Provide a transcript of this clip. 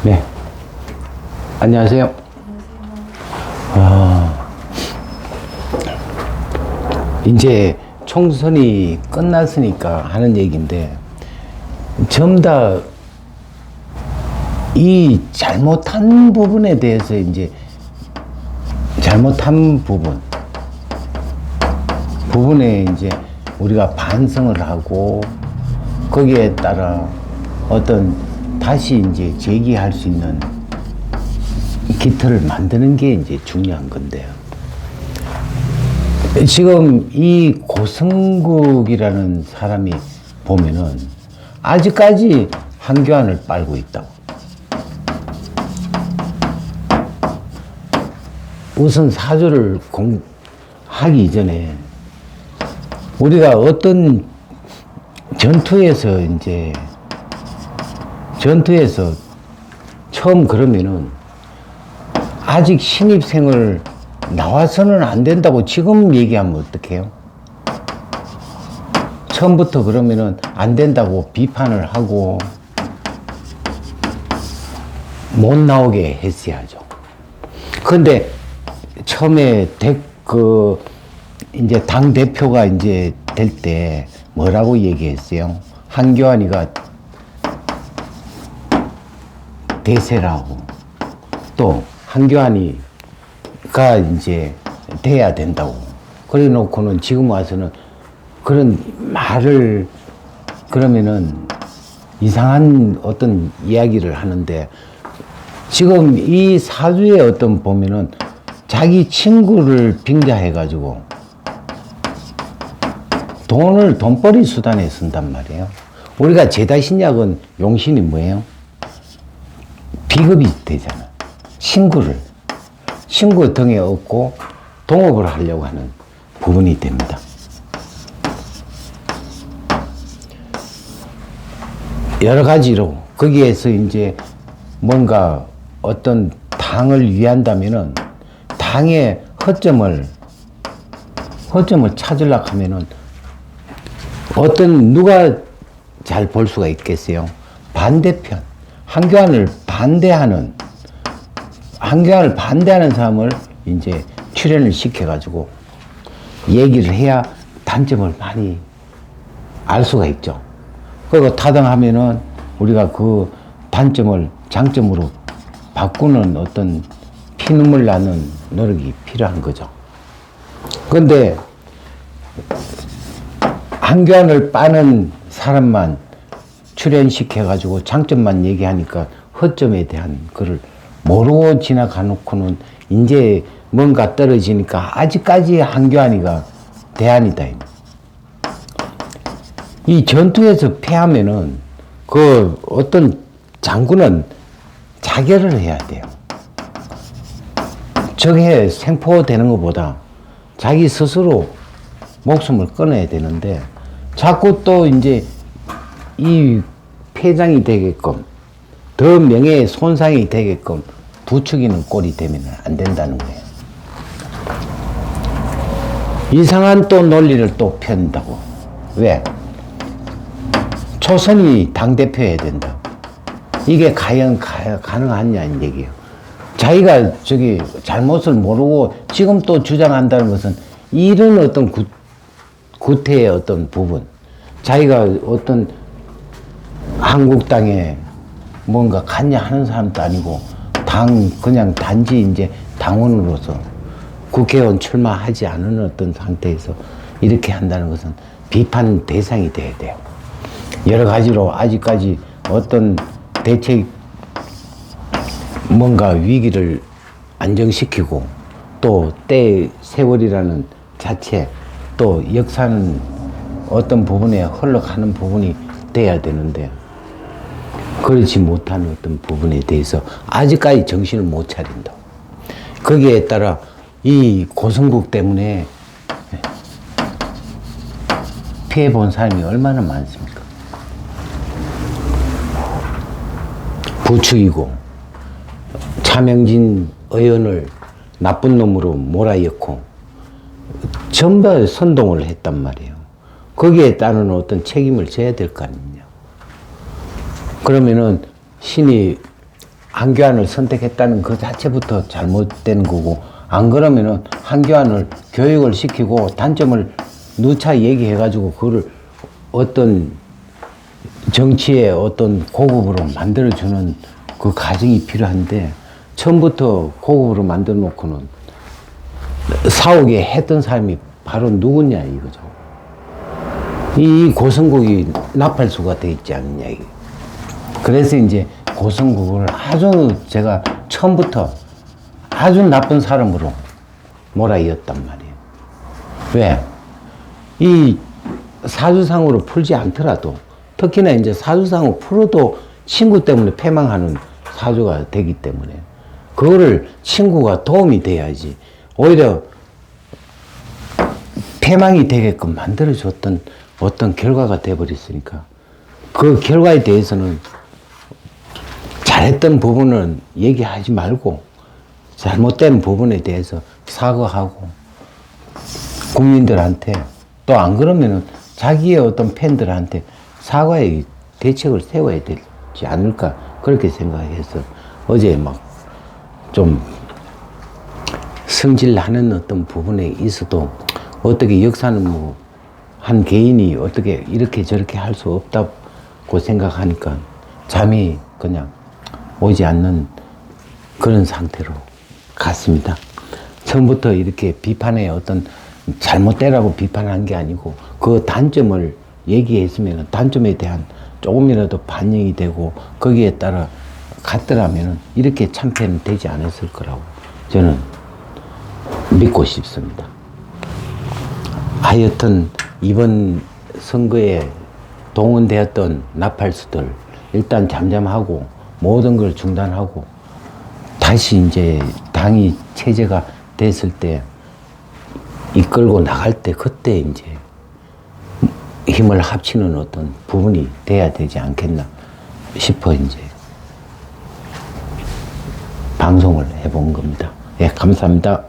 네. 안녕하세요. 이제 총선이 끝났으니까 하는 얘기인데, 전부 다 이 잘못한 부분에 대해서 이제 잘못한 부분에 이제 우리가 반성을 하고 거기에 따라 어떤 다시 이제 제기할 수 있는 기틀을 만드는 게 이제 중요한 건데요. 지금 이 고성국이라는 사람이 보면은 아직까지 한교안을 빨고 있다고. 우선 사주를 하기 이전에 우리가 어떤 전투에서 처음 그러면은 아직 신입생을 나와서는 안 된다고 지금 얘기하면 어떡해요? 처음부터 그러면은 안 된다고 비판을 하고 못 나오게 했어야죠. 근데 처음에 이제 당대표가 이제 될 때 뭐라고 얘기했어요? 한교안이가 대세라고. 또 한교안이가 이제 돼야 된다고. 그래 놓고는 지금 와서는 그런 말을 그러면은 이상한 어떤 이야기를 하는데, 지금 이 사주에 어떤 보면은 자기 친구를 빙자해가지고 돈벌이 수단에 쓴단 말이에요. 우리가 제다신약은 용신이 뭐예요? 비급이 되잖아. 친구 등에 업고 동업을 하려고 하는 부분이 됩니다. 여러 가지로 거기에서 이제 뭔가 어떤 당을 위한다면은 당의 허점을 찾으려고 하면은 누가 잘 볼 수가 있겠어요? 반대편. 한교안을 반대하는 사람을 이제 출연을 시켜가지고 얘기를 해야 단점을 많이 알 수가 있죠. 그리고 타당하면은 우리가 그 단점을 장점으로 바꾸는 어떤 피눈물 나는 노력이 필요한 거죠. 그런데 한교안을 빠는 사람만 출연시켜가지고 장점만 얘기하니까 허점에 대한 거를 모르고 지나가놓고는 이제 뭔가 떨어지니까 아직까지 한교안이가 대안이다. 이 전투에서 패하면은 그 어떤 장군은 자결을 해야 돼요. 적에 생포되는 것보다 자기 스스로 목숨을 끊어야 되는데, 자꾸 또 이제 이 폐장이 되게끔 더 명예의 손상이 되게끔 부추기는 꼴이 되면 안 된다는 거예요. 이상한 또 논리를 또 편다고. 왜? 초선이 당대표 해야 된다. 이게 과연 가능하냐 이 얘기예요. 자기가 잘못을 모르고 지금 또 주장한다는 것은 이런 어떤 구태의 어떤 부분, 자기가 어떤 한국당에 뭔가 갔냐 하는 사람도 아니고 그냥 단지 이제 당원으로서 국회의원 출마하지 않은 어떤 상태에서 이렇게 한다는 것은 비판 대상이 돼야 돼요. 여러 가지로 아직까지 어떤 대책 뭔가 위기를 안정시키고 또 때 세월이라는 자체 또 역사는 어떤 부분에 흘러가는 부분이 돼야 되는데, 그렇지 못하는 어떤 부분에 대해서 아직까지 정신을 못 차린다. 거기에 따라 이 고성국 때문에 피해 본 사람이 얼마나 많습니까? 부추기고 차명진 의원을 나쁜 놈으로 몰아넣고 전부 선동을 했단 말이에요. 거기에 따른 어떤 책임을 져야 될 거 아니냐. 그러면은 신이 한교안을 선택했다는 그 자체부터 잘못된 거고, 안 그러면은 한교안을 교육을 시키고 단점을 누차 얘기해가지고 그걸 어떤 정치의 어떤 고급으로 만들어주는 그 과정이 필요한데, 처음부터 고급으로 만들어 놓고는 사오게 했던 사람이 바로 누구냐 이거죠. 이 고성국이 나팔수가 돼 있지 않느냐 이게. 그래서 이제 고성국을 아주 제가 처음부터 아주 나쁜 사람으로 몰아이었단 말이에요. 왜? 이 사주상으로 풀지 않더라도, 특히나 이제 사주상으로 풀어도 친구 때문에 패망하는 사주가 되기 때문에 그거를 친구가 도움이 돼야지, 오히려 패망이 되게끔 만들어줬던 어떤 결과가 돼버렸으니까 그 결과에 대해서는 잘했던 부분은 얘기하지 말고 잘못된 부분에 대해서 사과하고 국민들한테, 또 안 그러면은 자기의 어떤 팬들한테 사과의 대책을 세워야 되지 않을까, 그렇게 생각해서 어제 막 좀 성질나는 어떤 부분에 있어도 어떻게 역사는 뭐 한 개인이 어떻게 이렇게 저렇게 할 수 없다고 생각하니까 잠이 그냥 오지 않는 그런 상태로 갔습니다. 처음부터 이렇게 비판의 어떤 잘못되라고 비판한 게 아니고, 그 단점을 얘기했으면 단점에 대한 조금이라도 반영이 되고 거기에 따라 갔더라면 이렇게 참패는 되지 않았을 거라고 저는 믿고 싶습니다. 하여튼 이번 선거에 동원되었던 나팔수들 일단 잠잠하고 모든 걸 중단하고 다시 이제 당이 체제가 됐을 때 이끌고 나갈 때 그때 이제 힘을 합치는 어떤 부분이 돼야 되지 않겠나 싶어 이제 방송을 해본 겁니다. 예, 감사합니다.